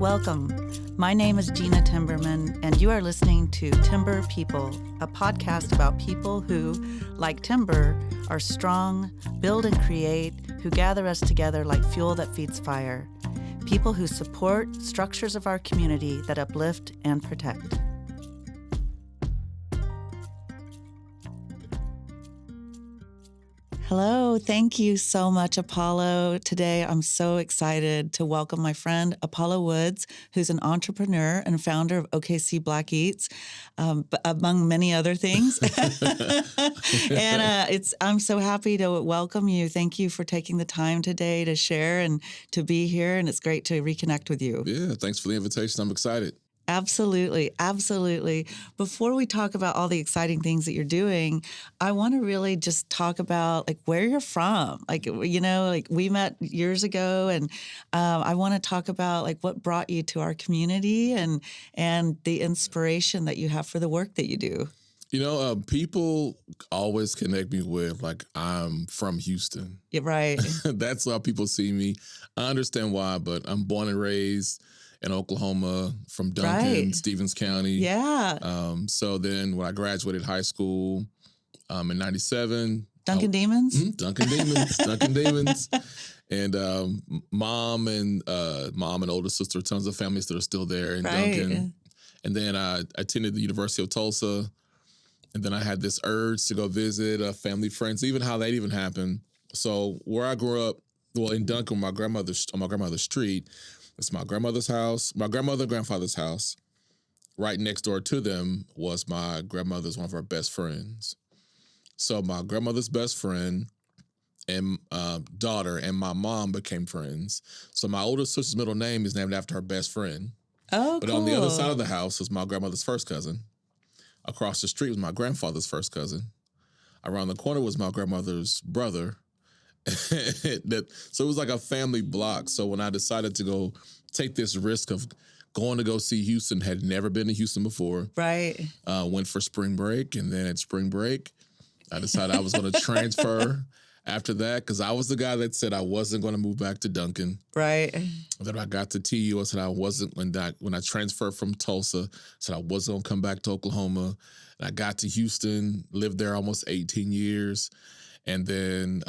Welcome. My name is Gena Timberman, and you are listening to Timber People, a podcast about people who, like timber, are strong, build and create, who gather us together like fuel that feeds fire. People who support structures of our community that uplift and protect. Hello, thank you so much, Apollo. Today, I'm so excited to welcome my friend, Apollo Woods, who's an entrepreneur and founder of OKC Black Eats, among many other things. And I'm so happy to welcome you. Thank you for taking the time today to share and to be here, and it's great to reconnect with you. Yeah, thanks for the invitation. I'm excited. Absolutely. Absolutely. Before we talk about all the exciting things that you're doing, I want to really just talk about like where you're from. Like, like we met years ago, and I want to talk about like what brought you to our community and the inspiration that you have for the work that you do. People always connect me with like I'm from Houston. Yeah, right. That's how people see me. I understand why, but I'm born and raised in Oklahoma, from Duncan, Right. Stevens County. Yeah. So then when I graduated high school in 97. Duncan Demons? Duncan Demons, Duncan Demons. And mom and older sister, tons of families that are still there in Right. Duncan. And then I attended the University of Tulsa. And then I had this urge to go visit family, friends, even how that even happened. So where I grew up, well, in Duncan, on my grandmother's street, it's my grandmother's house, my grandmother and grandfather's house. Right next door to them was my grandmother's, one of her best friends. So my grandmother's best friend and daughter and my mom became friends. So my older sister's middle name is named after her best friend. Oh, But cool. on the other side of the house was my grandmother's first cousin. Across the street was my grandfather's first cousin. Around the corner was my grandmother's brother. So it was like a family block. So when I decided to go take this risk of going to go see Houston, had never been to Houston before. Right. Went for spring break, and then at spring break, I decided I was going to transfer after that because I was the guy that said I wasn't going to move back to Duncan. Right. Then I got to TU. I said I wasn't when I transferred from Tulsa. Said I wasn't going to come back to Oklahoma. And I got to Houston, lived there almost 18 years. And then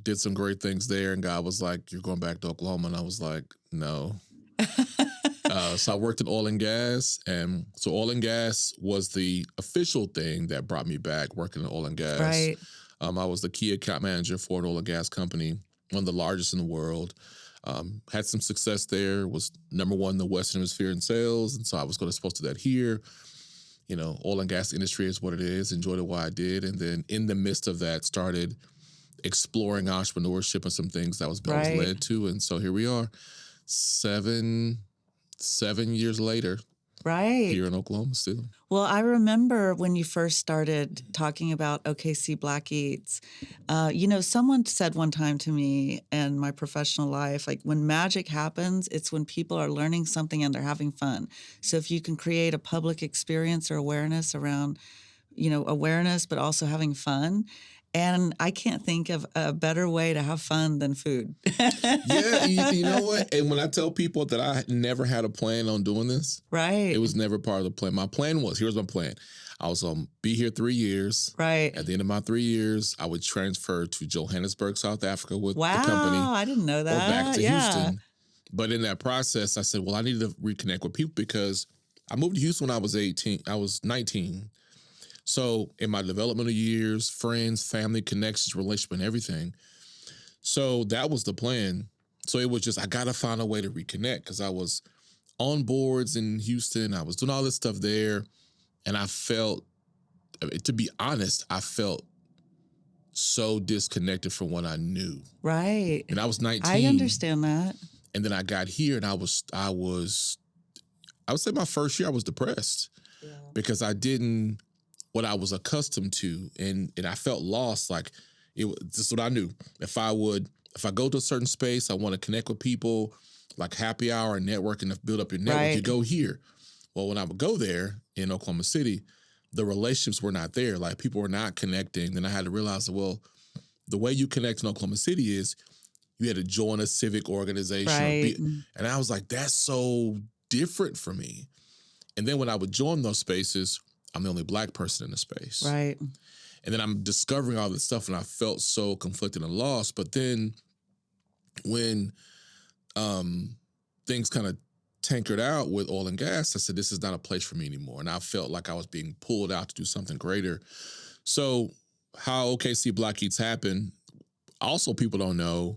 did some great things there. And God was like, "You're going back to Oklahoma." And I was like, "No." So I worked in oil and gas. And so oil and gas was the official thing that brought me back, working in oil and gas. Right. I was the key account manager for an oil and gas company, one of the largest in the world. Had some success there, was number one in the Western Hemisphere in sales. And so I was supposed to do that here. Oil and gas industry is what it is. Enjoyed it while I did. And then in the midst of that, started exploring entrepreneurship and some things that was led to. And so here we are, seven years later. Right. Here in Oklahoma still. Well, I remember when you first started talking about OKC Black Eats, someone said one time to me in my professional life, like when magic happens, it's when people are learning something and they're having fun. So if you can create a public experience or awareness around, awareness, but also having fun. And I can't think of a better way to have fun than food. Yeah, you know what? And when I tell people that I never had a plan on doing this, right, it was never part of the plan. My plan was, here's my plan. I was going to be here 3 years. Right. At the end of my 3 years, I would transfer to Johannesburg, South Africa with the company. Wow, I didn't know that. Or back to Houston. But in that process, I said, well, I need to reconnect with people because I moved to Houston when I was 18. I was 19. So in my developmental years, friends, family, connections, relationship, and everything. So that was the plan. So it was just, I got to find a way to reconnect because I was on boards in Houston. I was doing all this stuff there. And I felt, to be honest, I felt so disconnected from what I knew. Right. And I was 19. I understand that. And then I got here and I would say my first year I was depressed because I didn't, what I was accustomed to, and I felt lost. Like this is what I knew. If I go to a certain space, I want to connect with people, like happy hour and networking to build up your network. Right. You go here. Well, when I would go there in Oklahoma City, the relationships were not there. Like people were not connecting. Then I had to realize that, well, the way you connect in Oklahoma City is you had to join a civic organization. Right. And I was like, that's so different for me. And then when I would join those spaces, I'm the only Black person in the space. Right. And then I'm discovering all this stuff, and I felt so conflicted and lost. But then when things kind of tankered out with oil and gas, I said, this is not a place for me anymore. And I felt like I was being pulled out to do something greater. So how OKC Black Eats happened, also people don't know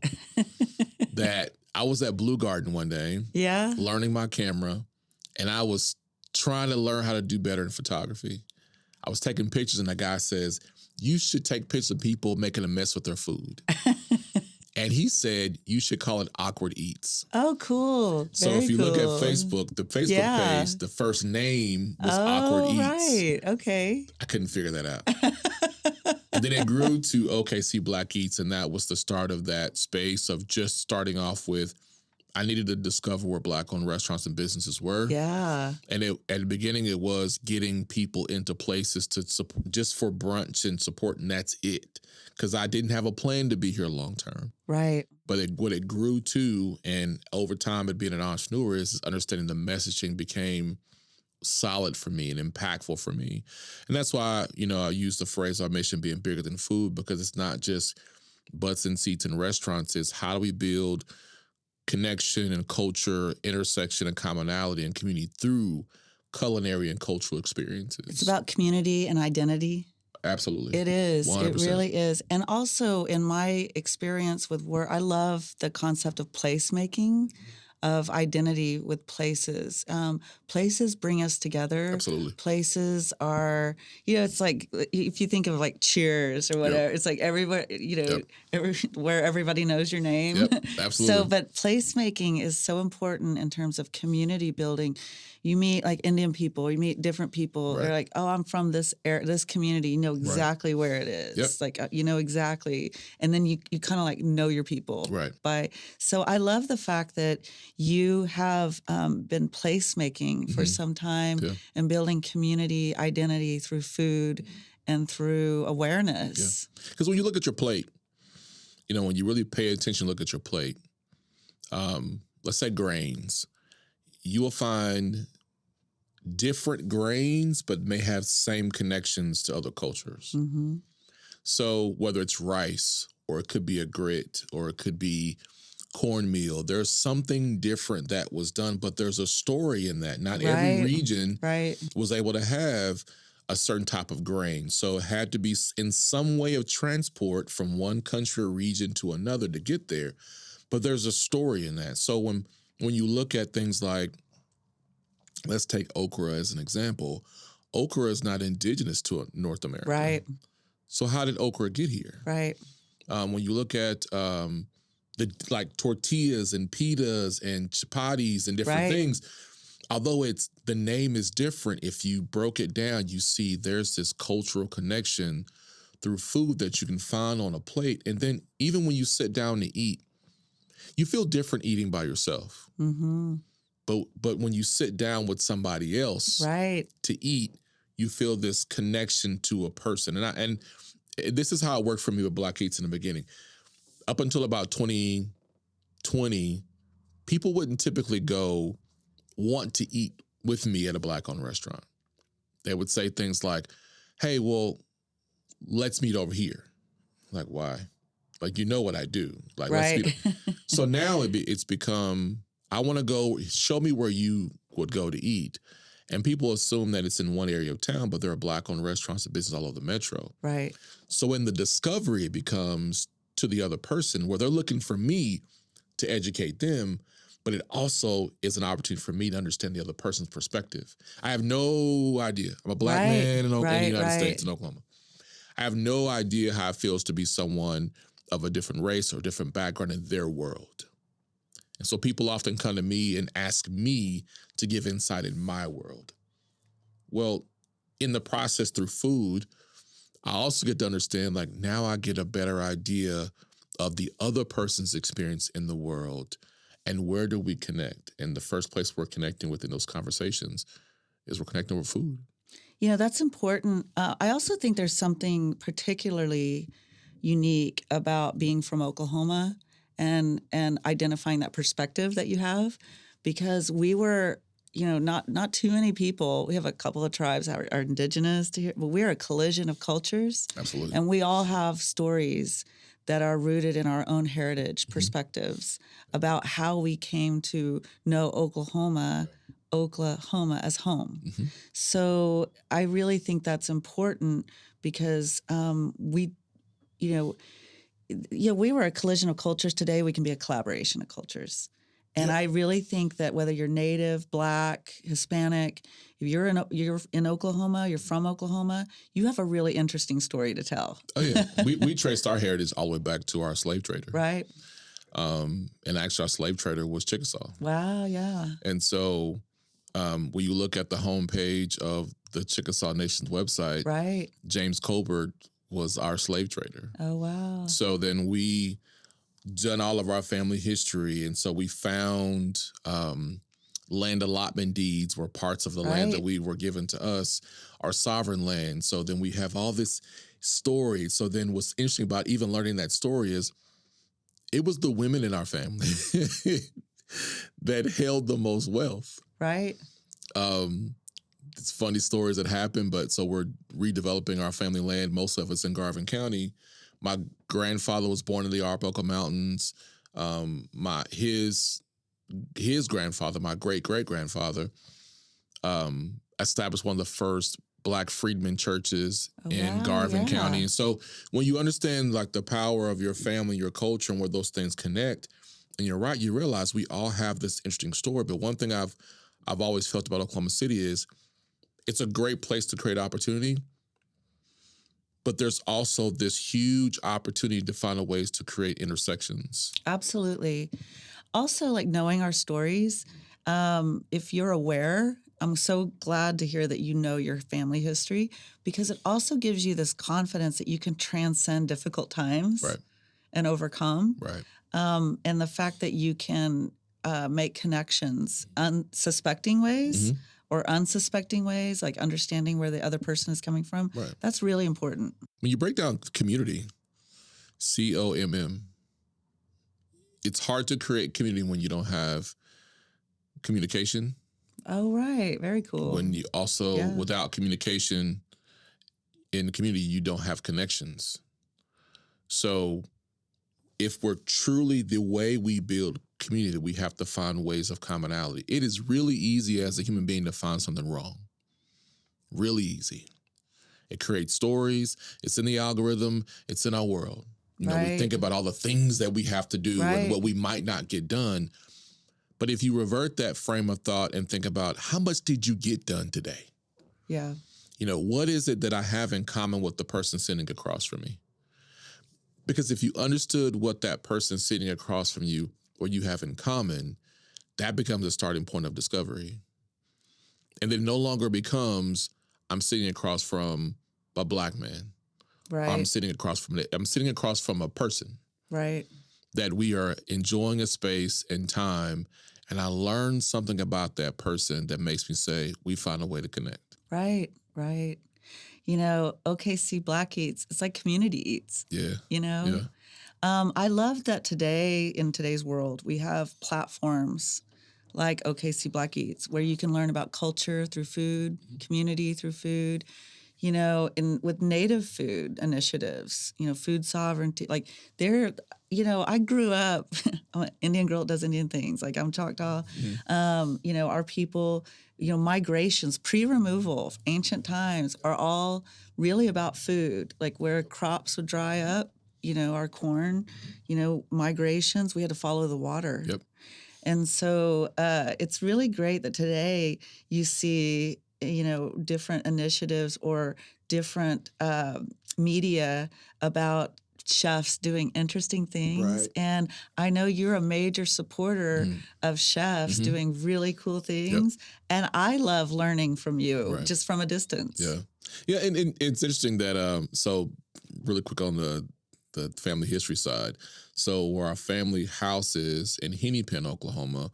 that I was at Blue Garden one day, Yeah. learning my camera, and I was trying to learn how to do better in photography. I was taking pictures, and the guy says, you should take pictures of people making a mess with their food. And he said, you should call it Awkward Eats. Oh, cool. So Very if you look at cool. Facebook, the Facebook page, the first name was Awkward Eats. Right. Okay. I couldn't figure that out. And then it grew to OKC Black Eats, and that was the start of that space of just starting off with, I needed to discover where Black-owned restaurants and businesses were. Yeah. And at the beginning, it was getting people into places to support, just for brunch and support, and that's it. Because I didn't have a plan to be here long term. Right. But what it grew to, and over time, it being an entrepreneur, is understanding the messaging became solid for me and impactful for me. And that's why, I use the phrase, our mission being bigger than food, because it's not just butts and seats in restaurants. It's how do we build connection and culture, intersection and commonality and community through culinary and cultural experiences. It's about community and identity. Absolutely. It is. 100%. It really is. And also in my experience with work, I love the concept of placemaking, of identity with places. Places bring us together. Absolutely. Places are, it's like, if you think of like Cheers or whatever, it's like everybody, where everybody knows your name. Yep. Absolutely. But placemaking is so important in terms of community building. You meet like Indian people, you meet different people. Right. They're like, oh, I'm from this this community. You know exactly where it is. Yep. Like, you know exactly. And then you kind of like know your people. Right. So I love the fact that you have been placemaking for some time and building community identity through food and through awareness. Because when you look at your plate, when you really pay attention, look at your plate, let's say grains, you will find different grains, but may have same connections to other cultures. Mm-hmm. So whether it's rice, or it could be a grit, or it could be cornmeal, there's something different that was done, but there's a story in that. Not every region was able to have a certain type of grain. So it had to be in some way of transport from one country or region to another to get there. But there's a story in that. So when you look at things like, let's take okra as an example, okra is not indigenous to North America. Right. So how did okra get here? Right. When you look at the tortillas and pitas and chapatis and different things, although the name is different, if you broke it down, you see there's this cultural connection through food that you can find on a plate. And then even when you sit down to eat, you feel different eating by yourself. Mm-hmm. But when you sit down with somebody else to eat, you feel this connection to a person. And this is how it worked for me with Black Eats in the beginning. Up until about 2020, people wouldn't typically want to eat with me at a Black-owned restaurant. They would say things like, hey, well, let's meet over here. Like, why? Like, you know what I do. Like, let's meet. So now it's become, I want to go, show me where you would go to eat. And people assume that it's in one area of town, but there are Black-owned restaurants and businesses all over the metro. Right. So in the discovery, it becomes to the other person where they're looking for me to educate them, but it also is an opportunity for me to understand the other person's perspective. I have no idea. I'm a Black man in the United States, in Oklahoma. I have no idea how it feels to be someone of a different race or different background in their world. And so people often come to me and ask me to give insight in my world. Well, in the process through food, I also get to understand, like, now I get a better idea of the other person's experience in the world and where do we connect. And the first place we're connecting within those conversations is we're connecting over food. That's important. I also think there's something particularly unique about being from Oklahoma and identifying that perspective that you have, because we were not too many people. We have a couple of tribes that are indigenous to here, but we're a collision of cultures, Absolutely. and we all have stories that are rooted in our own heritage perspectives about how we came to know Oklahoma as home. So I really think that's important because you know, we were a collision of cultures. Today we can be a collaboration of cultures. And Yeah. I really think that whether you're Native, Black, Hispanic, if you're in Oklahoma, you're from Oklahoma, you have a really interesting story to tell. Oh yeah, we traced our heritage all the way back to our slave trader, Right? and actually our slave trader was Chickasaw. Wow, yeah. And so when you look at the homepage of the Chickasaw Nation's website, Right. James Colbert was our slave trader. Oh, wow. So then we done all of our family history, and so we found land allotment deeds were parts of the land that Right. we were given to us, our sovereign land. So then we have all this story. So then what's interesting about even learning that story is it was the women in our family that held the most wealth. Right. It's funny stories that happen, but so we're redeveloping our family land. Most of us in Garvin County. My grandfather was born in the Arbuckle Mountains. His grandfather, my great grandfather, established one of the first Black freedmen churches Oh, in wow, Garvin yeah. County. And so when you understand like the power of your family, your culture, and where those things connect, and you're right, you realize we all have this interesting story. But one thing I've always felt about Oklahoma City is it's a great place to create opportunity, but there's also this huge opportunity to find ways to create intersections. Absolutely. Also, like knowing our stories. If you're aware, I'm so glad to hear that you know your family history, because it also gives you this confidence that you can transcend difficult times Right. and overcome. Right. And the fact that you can make connections unsuspecting ways or unsuspecting ways, like understanding where the other person is coming from, Right. that's really important. When you break down community, COMM, it's hard to create community when you don't have communication. Oh, right. Very cool. When you also, Yeah. without communication in the community, you don't have connections. So if we're truly the way we build community, we have to find ways of commonality. It is really easy as a human being to find something wrong. Really easy. It creates stories. It's in the algorithm. It's in our world. We Right. think about all the things that we have to do Right. and what we might not get done. But if you revert that frame of thought and think about how much did you get done today? Yeah. What is it that I have in common with the person sitting across from me? Because if you understood what that person sitting across from you or you have in common, that becomes a starting point of discovery. And then no longer becomes, I'm sitting across from a Black man. Right. I'm sitting across from a person Right. that we are enjoying a space and time. And I learned something about that person that makes me say, we find a way to connect. Right. Right. OKC Black Eats, it's like community eats. Yeah. Yeah. I love that today, in today's world, we have platforms like OKC Black Eats where you can learn about culture through food, community through food, and with native food initiatives, food sovereignty. Like I grew up, I'm an Indian girl that does Indian things. Like I'm Choctaw. Our people, migrations, pre-removal, ancient times are all really about food, like where crops would dry up, our corn, migrations, we had to follow the water. Yep. And so it's really great that today you see, different initiatives or different media about chefs doing interesting things. Right. And I know you're a major supporter of chefs doing really cool things. And I love learning from you just from a distance. Yeah. Yeah. And it's interesting that, so really quick on the family history side. So where our family house is in Hennepin, Oklahoma.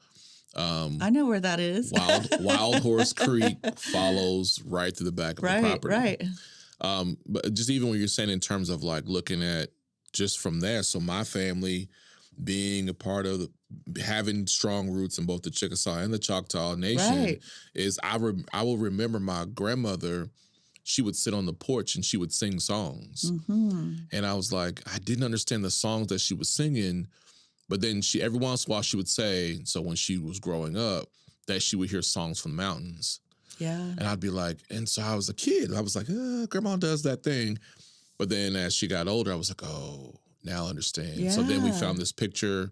I know where that is. Wild Horse Creek follows right through the back of the property. Right. But just even when you're saying in terms of like looking at just from there. So my family, being a part of having strong roots in both the Chickasaw and the Choctaw Nation Right. is I will remember my grandmother. She would sit on the porch and she would sing songs, Mhm. and I was like, I didn't understand the songs that she was singing, but then she every once in a while she would say, so when she was growing up, that she would hear songs from the mountains. Yeah. And I'd be like, and so I was a kid. I was like, grandma does that thing. But then as she got older, I was like, oh, now I understand. So then we Yeah. found this picture.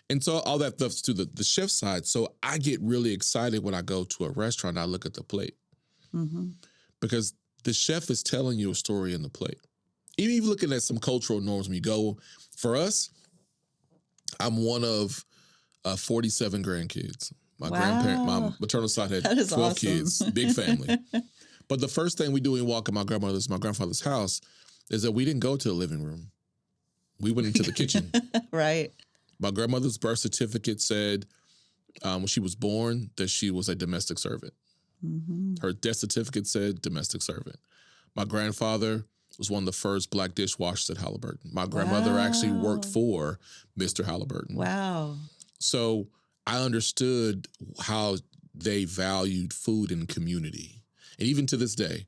And so all that stuff's to the chef side. So I get really excited when I go to a restaurant and I look at the plate Mhm. because the chef is telling you a story in the plate. Even looking at some cultural norms when you go, for us, I'm one of 47 grandkids. My Wow. maternal side had That is 12 awesome. kids, big family. But the first thing we do when we walk in my grandfather's house is that we didn't go to the living room. We went into the kitchen. Right. My grandmother's birth certificate said when she was born that she was a domestic servant. Mhm. Her death certificate said domestic servant. My grandfather was one of the first black dishwashers at Halliburton. My grandmother actually worked Wow. for Mr. Halliburton. Wow. So I understood how they valued food and community. And even to this day,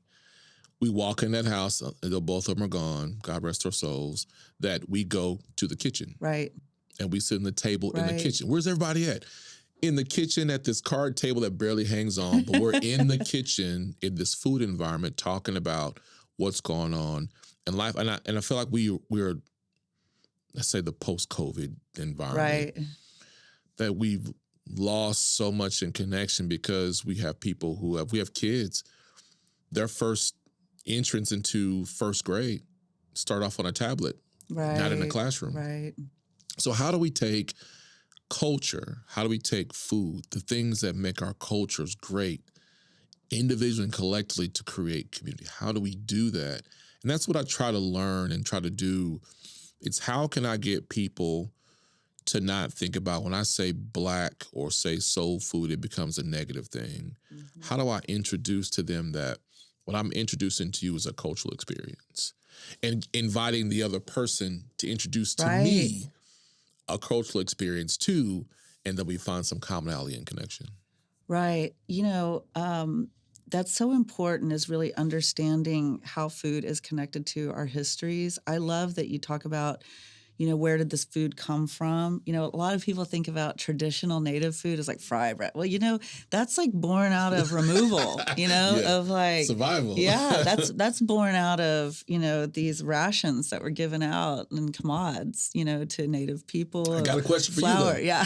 we walk in that house, though both of them are gone, God rest their souls, that we go to the kitchen Right. and we sit in the table in the Right. kitchen. Where's everybody at? In the kitchen at this card table that barely hangs on, but we're in the kitchen in this food environment talking about what's going on in life. And I feel like we're let's say the post-COVID environment Right. that we've lost so much in connection because we have people we have kids, their first entrance into first grade start off on a tablet, not in a Right. classroom. Right. So how do we take culture? How do we take food, the things that make our cultures great, individually and collectively to create community? How do we do that? And that's what I try to learn and try to do. It's how can I get people to not think about when I say black or say soul food, it becomes a negative thing. Mhm. How do I introduce to them that what I'm introducing to you is a cultural experience and inviting the other person to introduce to Right. me a cultural experience too, and that we find some commonality and connection. Right. That's so important is really understanding how food is connected to our histories. I love that you talk about, where did this food come from? A lot of people think about traditional native food as like fry bread. Well, that's like born out of removal, Yeah, of like, survival. yeah, that's born out of, these rations that were given out and commods, to native people I got of a question for you flour. though. Yeah.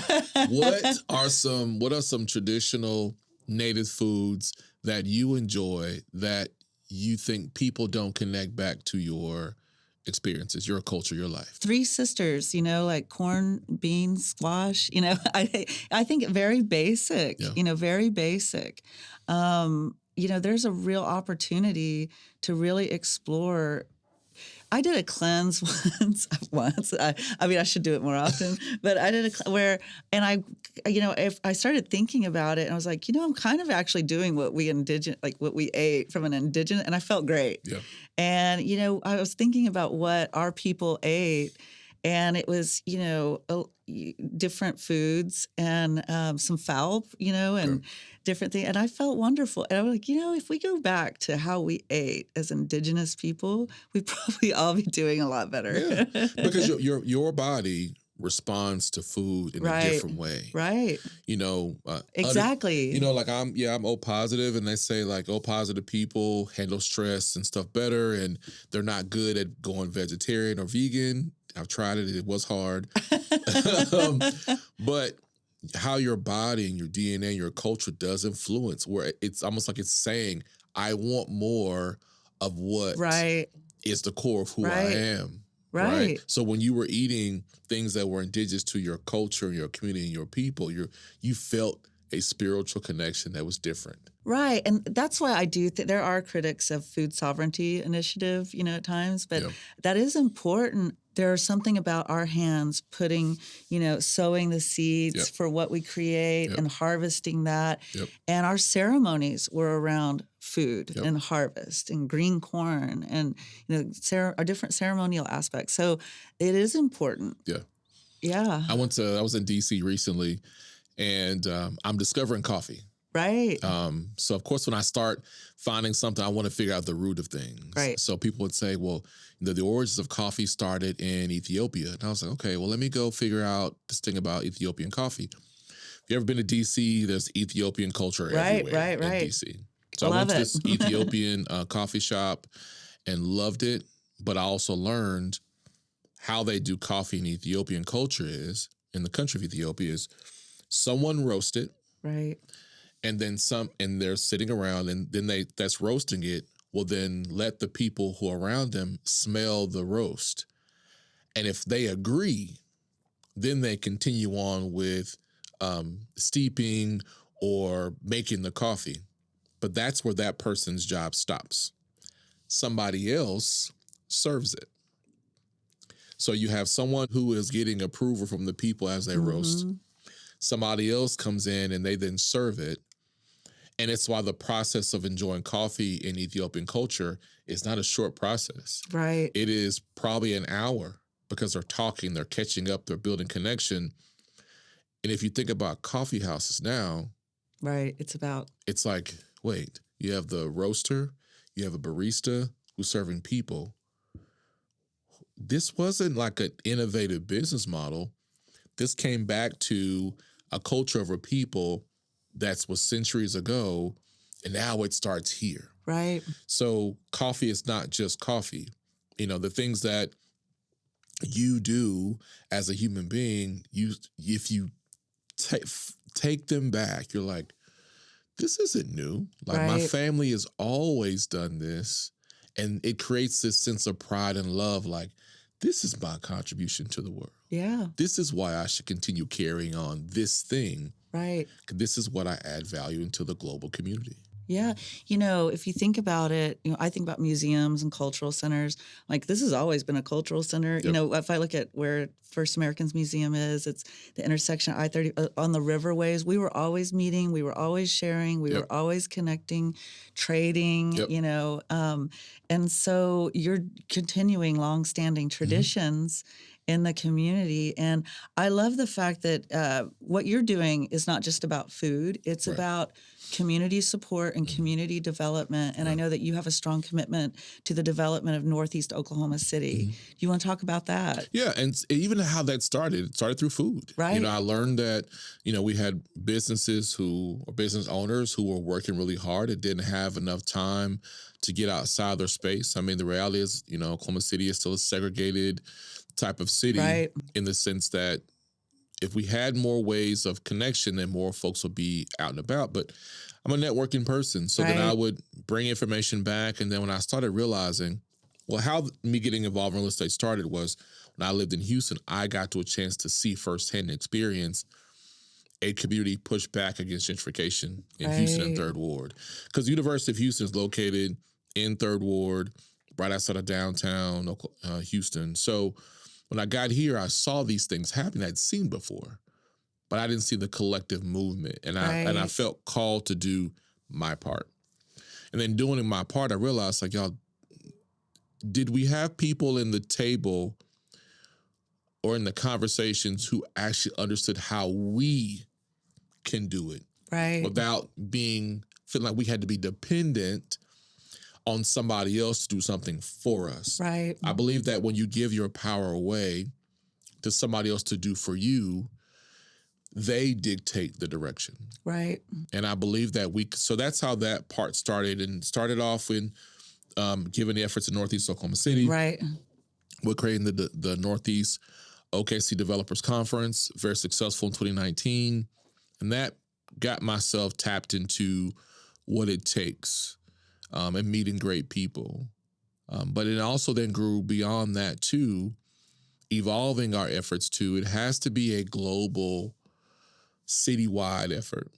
What are some traditional native foods that you enjoy that you think people don't connect back to your experiences, your culture, your life? Three sisters, like corn, beans, squash, I think very basic, Yeah. very basic. There's a real opportunity to really explore. I did a cleanse once. I mean, I should do it more often, but I did and if I started thinking about it, and I was like, I'm kind of actually doing what what we ate from an indigenous, and I felt great. Yeah. And, I was thinking about what our people ate, and it was, different foods and some fowl, and Okay. different things. And I felt wonderful. And I was like, if we go back to how we ate as indigenous people, we'd probably all be doing a lot better. Yeah. Because your body responds to food in a Right. different way. Right. Exactly. Like I'm O positive, and they say like O positive people handle stress and stuff better, and they're not good at going vegetarian or vegan. I've tried it; it was hard, but how your body and your DNA and your culture does influence, where it's almost like it's saying, "I want more of what Right. is the core of who I Right. am." Right. Right. So when you were eating things that were indigenous to your culture, your community, and your people, you felt a spiritual connection that was different. Right. And that's why I do think there are critics of food sovereignty initiative, at times, but Yeah. that is important. There's something about our hands putting, sowing the seeds Yep. for what we create Yep. and harvesting that. Yep. And our ceremonies were around food Yep. and harvest and green corn and, our different ceremonial aspects. So it is important. Yeah. Yeah. I was in DC recently, and I'm discovering coffee. Right. So of course, when I start finding something, I want to figure out the root of things. Right. So people would say, well, the origins of coffee started in Ethiopia. And I was like, okay, well, let me go figure out this thing about Ethiopian coffee. If you ever been to DC, there's Ethiopian culture Right, everywhere right, in right. DC. So I went Love to it. this Ethiopian coffee shop and loved it. But I also learned how they do coffee in Ethiopian culture is, in the country of Ethiopia, is someone roast it, Right. and then some, and they're sitting around, and then that's roasting it will then let the people who are around them smell the roast, and if they agree, then they continue on with steeping or making the coffee. But that's where that person's job stops. Somebody else serves it. So you have someone who is getting approval from the people as they roast. Mhm. Somebody else comes in and they then serve it. And it's why the process of enjoying coffee in Ethiopian culture is not a short process. Right. It is probably an hour because they're talking, they're catching up, they're building connection. And if you think about coffee houses now, Right. It's about it's like, wait, you have the roaster, you have a barista who's serving people. This wasn't like an innovative business model. This came back to a culture of a people that was centuries ago, and now it starts here. right. So coffee is not just coffee. The things that you do as a human being, if you take them back, you're like, this isn't new. Like my Right. family has always done this, and it creates this sense of pride and love. Like, this is my contribution to the world. Yeah. This is why I should continue carrying on this thing. Right. This is what I add value into the global community. Yeah. If you think about it, I think about museums and cultural centers. Like this has always been a cultural center. Yep. If I look at where First Americans Museum is, it's the intersection of I-30 on the riverways. We were always meeting. We were always sharing. We Yep. were always connecting, trading, Yep. and so you're continuing longstanding traditions in the community. And I love the fact that what you're doing is not just about food. It's Right. about community support and community development. And I know that you have a strong commitment to the development of Northeast Oklahoma City. Do you want to talk about that? Yeah, and even how that started, it started through food. Right. I learned that, we had business owners who were working really hard and didn't have enough time to get outside their space. I mean, the reality is, Oklahoma City is still a segregated type of city Right. in the sense that if we had more ways of connection, then more folks would be out and about. But I'm a networking person. So then I Right. would bring information back. And then when I started realizing, well, how me getting involved in real estate started was when I lived in Houston, I got to a chance to see firsthand and experience a community push back against gentrification in Houston and Right. Third Ward. Because the University of Houston is located in Third Ward, right outside of downtown Houston. So when I got here, I saw these things happen I'd seen before, but I didn't see the collective movement, and I Right. felt called to do my part. And then doing my part, I realized, like, y'all, did we have people in the table or in the conversations who actually understood how we can do it Right. without feeling like we had to be dependent on somebody else to do something for us? Right. I believe that when you give your power away to somebody else to do for you, they dictate the direction. Right. And I believe that so that's how that part started, and started off in giving the efforts in Northeast Oklahoma City. Right. We're creating the Northeast OKC Developers Conference, very successful in 2019. And that got myself tapped into what it takes and meeting great people. But it also then grew beyond that too, evolving our efforts to, it has to be a global, citywide effort.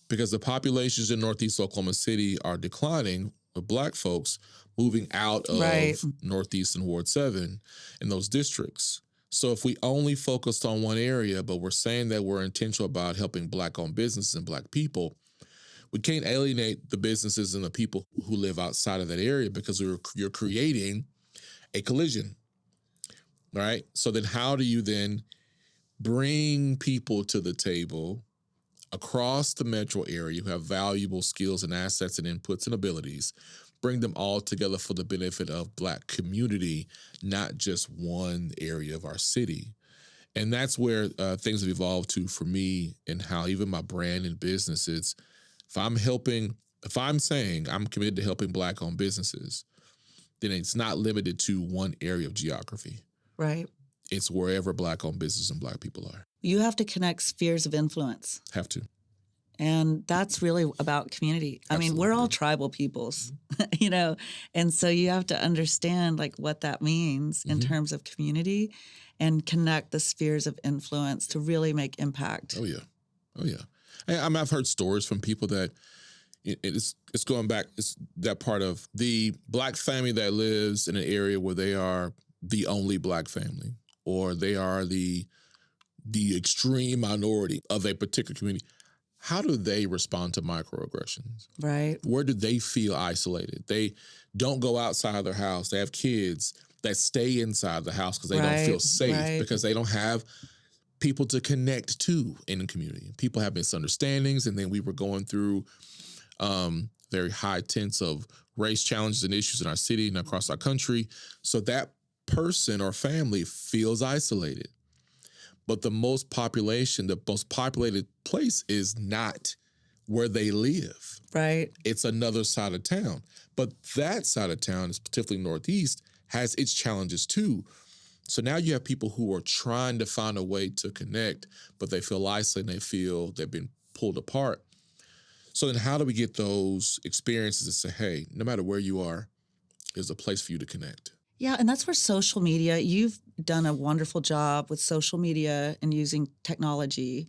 Because the populations in Northeast Oklahoma City are declining, with Black folks moving out of Right. Northeast and Ward 7 in those districts. So if we only focused on one area, but we're saying that we're intentional about helping Black-owned businesses and Black people, we can't alienate the businesses and the people who live outside of that area, because you're creating a collision. right? So then how do you then bring people to the table across the metro area who have valuable skills and assets and inputs and abilities, bring them all together for the benefit of Black community, not just one area of our city. And that's where things have evolved to for me, and how even my brand and business is. If I'm saying I'm committed to helping Black owned businesses, then it's not limited to one area of geography. Right. It's wherever Black owned business and Black people are. You have to connect spheres of influence. Have to. And that's really about community. I mean, we're all tribal peoples, you know, and so you have to understand like what that means in terms of community and connect the spheres of influence to really make impact. Oh, yeah. Oh, yeah. I've heard stories from people that it's going back, it's that part of the Black family that lives in an area where they are the only Black family, or they are the extreme minority of a particular community. How do they respond to microaggressions? Right. Where do they feel isolated? They don't go outside their house. They have kids that stay inside the house because they don't feel safe, because they don't have people to connect to in the community. People have misunderstandings, and then we were going through very high tense of race challenges and issues in our city and across our country. So that person or family feels isolated. But the most populated place is not where they live. Right. It's another side of town. But that side of town, is particularly Northeast, has its challenges too. So now you have people who are trying to find a way to connect, but they feel isolated and they feel they've been pulled apart. So then how do we get those experiences to say, hey, no matter where you are, there's a place for you to connect? Yeah, and that's where social media, you've done a wonderful job with social media and using technology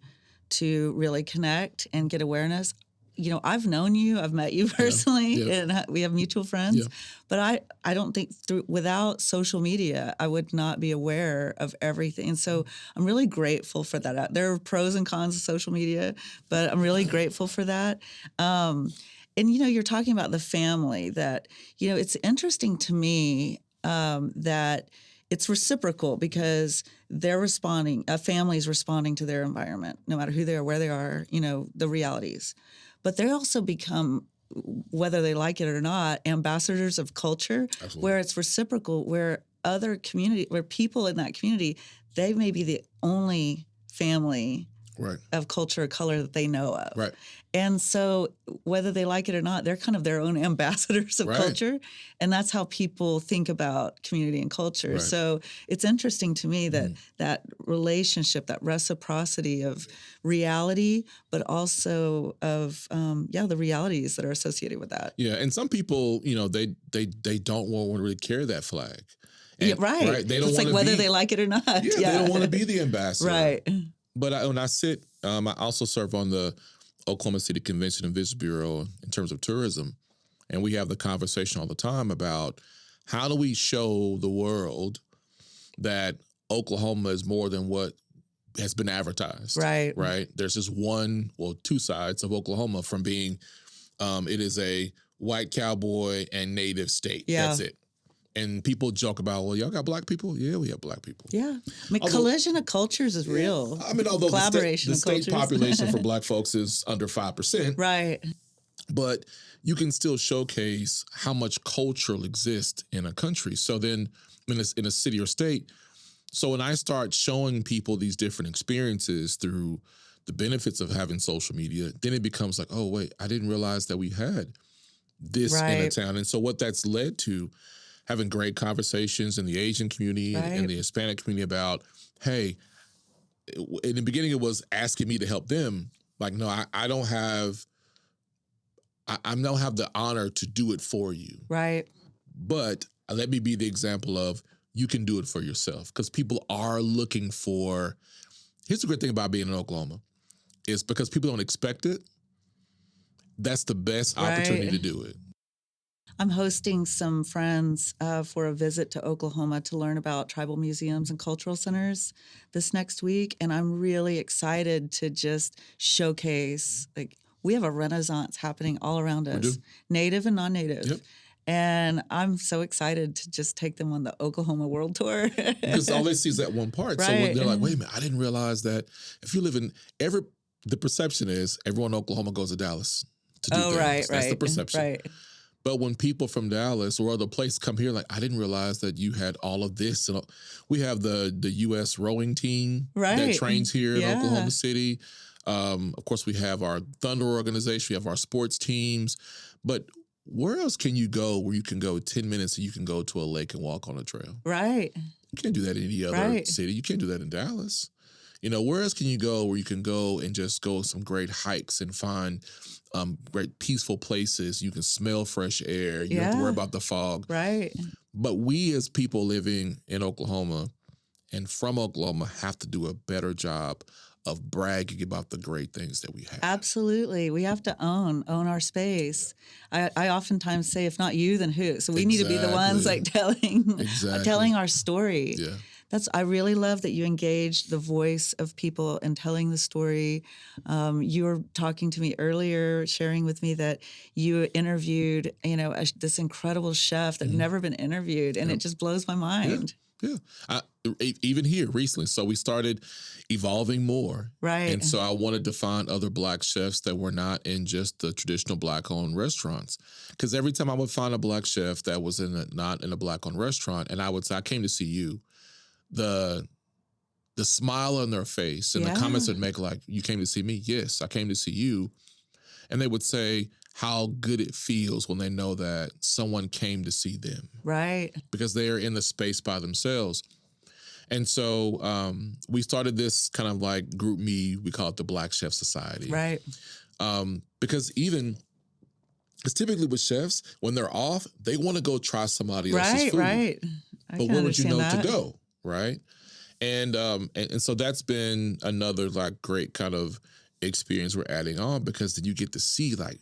to really connect and get awareness. You know, I've known you, I've met you personally, and we have mutual friends, but I don't think without social media, I would not be aware of everything. And so I'm really grateful for that. There are pros and cons of social media, but I'm really grateful for that. And, you know, you're talking about the family that, you know, it's interesting to me that it's reciprocal because they're responding, a family's responding to their environment, no matter who they are, where they are, you know, the realities. But they also become, whether they like it or not, ambassadors of culture. Absolutely. Where it's reciprocal, where where people in that community, they may be the only family of culture or color that they know of. Right. And so whether they like it or not, they're kind of their own ambassadors of culture. And that's how people think about community and culture. Right. So it's interesting to me that that relationship, that reciprocity of reality, but also of, the realities that are associated with that. Yeah. And some people, you know, they don't want to really carry that flag. And, right. They don't it's like whether they like it or not. They don't want to be the ambassador. Right. But when I sit, I also serve on the Oklahoma City Convention and Visitors Bureau in terms of tourism. And we have the conversation all the time about how do we show the world that Oklahoma is more than what has been advertised. Right. Right. There's just two sides of Oklahoma, from being it is a white cowboy and native state. Yeah. That's it. And people joke about, well, y'all got Black people? Yeah, we have Black people. Yeah. I mean, collision of cultures is real. I mean, although the state population for Black folks is under 5%. Right. But you can still showcase how much culture exists in a country. So then in a city or state, so when I start showing people these different experiences through the benefits of having social media, then it becomes like, oh, wait, I didn't realize that we had this in a town. And so what that's led to, having great conversations in the Asian community and the Hispanic community about, hey, in the beginning it was asking me to help them. Like, no, I don't have the honor to do it for you. Right. But let me be the example of you can do it for yourself, because people are looking for, here's the great thing about being in Oklahoma, is because people don't expect it, that's the best opportunity to do it. I'm hosting some friends for a visit to Oklahoma to learn about tribal museums and cultural centers this next week. And I'm really excited to just showcase, like, we have a renaissance happening all around us, native and non-native. Yep. And I'm so excited to just take them on the Oklahoma World Tour. Because all they see is that one part. So when Right. they're like, wait a minute, I didn't realize that if you live in the perception is everyone in Oklahoma goes to Dallas to do Oh, things. right, That's the right, perception. right. But when people from Dallas or other places come here, like, I didn't realize that you had all of this. And we have the U.S. rowing team that Right. trains here in Yeah. Oklahoma City. Of course, we have our Thunder organization. We have our sports teams. But where else can you go where you can go 10 minutes and you can go to a lake and walk on a trail? Right. You can't do that in any other Right. city. You can't do that in Dallas. Where else can you go where you can go and just go some great hikes and find great peaceful places? You can smell fresh air. You don't have to worry Yeah. about the fog. Right. But we as people living in Oklahoma and from Oklahoma have to do a better job of bragging about the great things that we have. Absolutely. We have to own our space. I oftentimes say, if not you, then who? So we need to be the ones like telling our story. Yeah. I really love that you engage the voice of people and telling the story. You were talking to me earlier, sharing with me that you interviewed, this incredible chef that had never been interviewed, and it just blows my mind. Yeah. Even here recently. So we started evolving more. Right. And so I wanted to find other Black chefs that were not in just the traditional Black-owned restaurants. Because every time I would find a Black chef that was not in a Black-owned restaurant, and I would say, I came to see you, the smile on their face and the comments they'd make, like, you came to see me? Yes, I came to see you. And they would say how good it feels when they know that someone came to see them. Right. Because they're in the space by themselves. And so we started this kind of like group me, we call it the Black Chef Society. Right. Because typically with chefs, when they're off, they want to go try somebody else's food. Right. But where would you know to go? Right. And so that's been another like great kind of experience we're adding on, because then you get to see, like,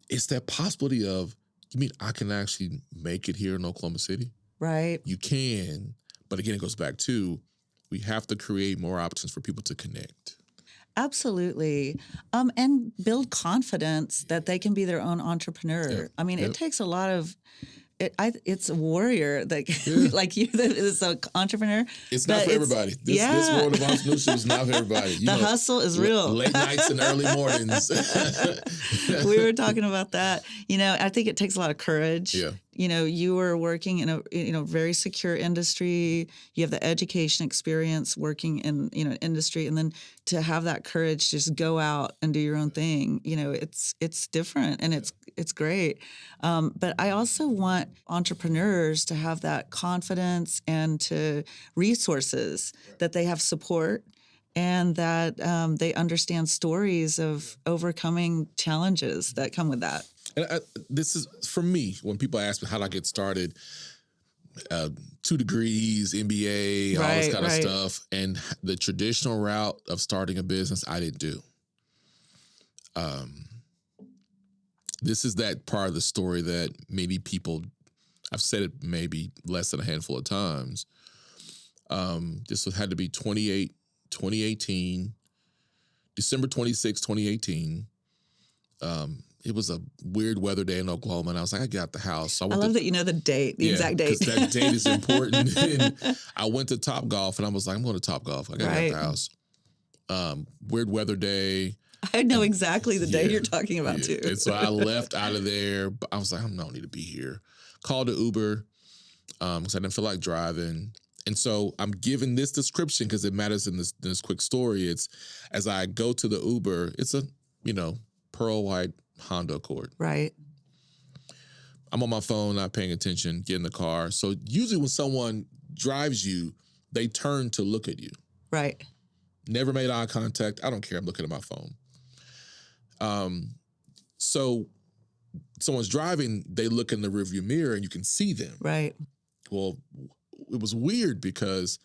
it's that possibility of, you mean I can actually make it here in Oklahoma City? Right. You can. But again, it goes back to, we have to create more options for people to connect. Absolutely. And build confidence that they can be their own entrepreneur. Yep. I mean, Yep. it takes a lot of, it's a warrior that like you that is an entrepreneur. It's not for everybody. This world of entrepreneurship is not for everybody. The hustle is real. Late nights and early mornings. We were talking about that. I think it takes a lot of courage. Yeah. You were working in a very secure industry. You have the education experience working in industry, and then to have that courage to just go out and do your own thing. It's different and it's great. But I also want entrepreneurs to have that confidence and to resources, that they have support, and that they understand stories of overcoming challenges that come with that. And this is, for me, when people ask me how did I get started, 2 degrees, MBA, all this kind of stuff, and the traditional route of starting a business, I didn't do. This is that part of the story that maybe people, I've said it maybe less than a handful of times. This had to be 2018, December 26, 2018. It was a weird weather day in Oklahoma, and I was like, I got the house. So I love that you know the date, the exact date. Because that date is important. And I went to Topgolf, and I was like, I'm going to Topgolf. I got to the house. Weird weather day. I know exactly the day you're talking about, too. And so I left out of there. But I was like, I don't need to be here. Called an Uber because I didn't feel like driving. And so I'm giving this description because it matters in this quick story. It's, as I go to the Uber, it's a, pearl white Honda Accord. Right. I'm on my phone, not paying attention, get in the car. So usually when someone drives you, they turn to look at you. Right. Never made eye contact. I don't care. I'm looking at my phone. So someone's driving, they look in the rearview mirror and you can see them. Right. Well, it was weird because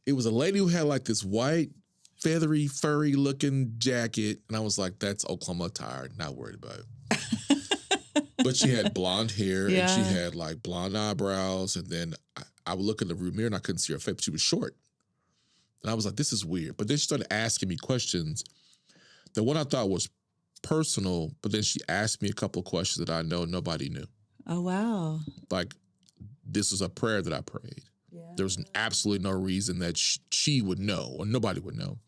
it was a lady who had like this white, feathery, furry looking jacket. And I was like, that's Oklahoma attire, not worried about it. But she had blonde hair and she had like blonde eyebrows. And then I would look in the rear mirror and I couldn't see her face, but she was short. And I was like, this is weird. But then she started asking me questions. The one I thought was personal, but then she asked me a couple of questions that I know nobody knew. Oh, wow. Like, this is a prayer that I prayed. Yeah. There was absolutely no reason that she would know or nobody would know.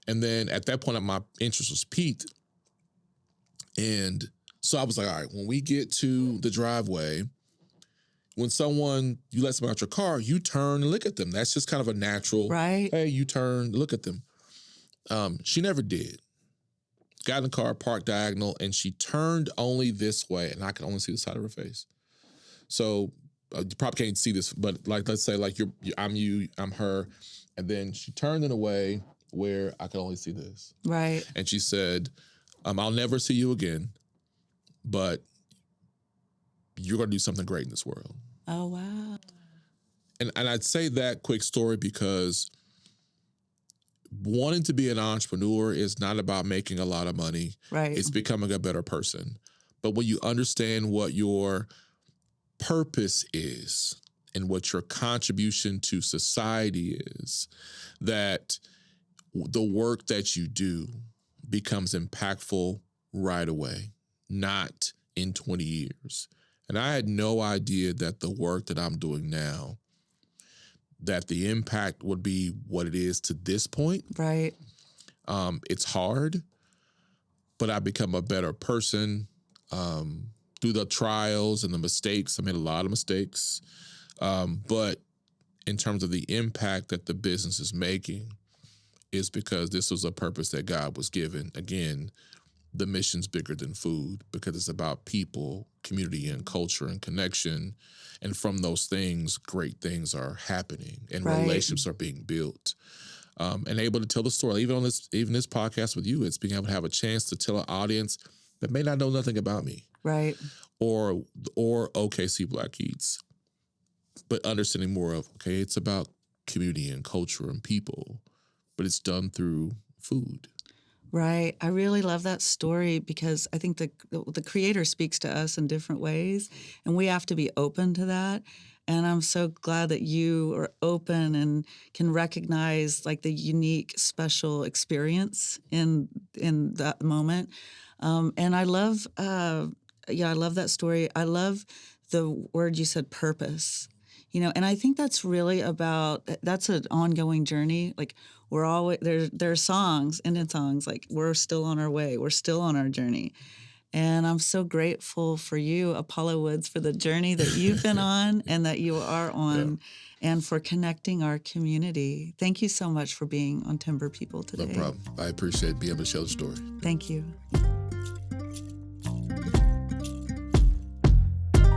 And then at that point, my interest was piqued. And so I was like, all right, when we get to the driveway, when you let someone out your car, you turn and look at them. That's just kind of a natural, right? Hey, you turn, look at them. She never did. Got in the car, parked diagonal, and she turned only this way, and I could only see the side of her face. So you probably can't see this, but like, let's say like I'm you, I'm her, and then she turned in a way where I could only see this. Right. And she said, I'll never see you again, but you're going to do something great in this world. Oh, wow. And I'd say that quick story because wanting to be an entrepreneur is not about making a lot of money. Right. It's becoming a better person. But when you understand what your purpose is and what your contribution to society is, that the work that you do becomes impactful right away, not in 20 years. And I had no idea that the work that I'm doing now, that the impact would be what it is to this point. Right. It's hard, but I've become a better person through the trials and the mistakes. I made a lot of mistakes. But in terms of the impact that the business is making, is because this was a purpose that God was given. Again, the mission's bigger than food because it's about people, community, and culture and connection. And from those things, great things are happening and relationships are being built. And able to tell the story. Even this podcast with you, it's being able to have a chance to tell an audience that may not know nothing about me. Right. Or OKC Black Eats. But understanding more of, okay, it's about community and culture and people, but it's done through food. Right. I really love that story because I think the creator speaks to us in different ways, and we have to be open to that. And I'm so glad that you are open and can recognize like the unique, special experience in that moment. And I love, I love that story. I love the word you said, purpose. And I think that's really that's an ongoing journey. Like we're always there are songs, Indian songs, like we're still on our way. We're still on our journey. And I'm so grateful for you, Apollo Woods, for the journey that you've been on and that you are on and for connecting our community. Thank you so much for being on Timber People today. No problem. I appreciate being able to share the story. Thank you.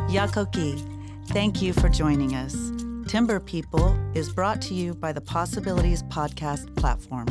Yakoki, thank you for joining us. Timber People is brought to you by the Possibilities Podcast platform.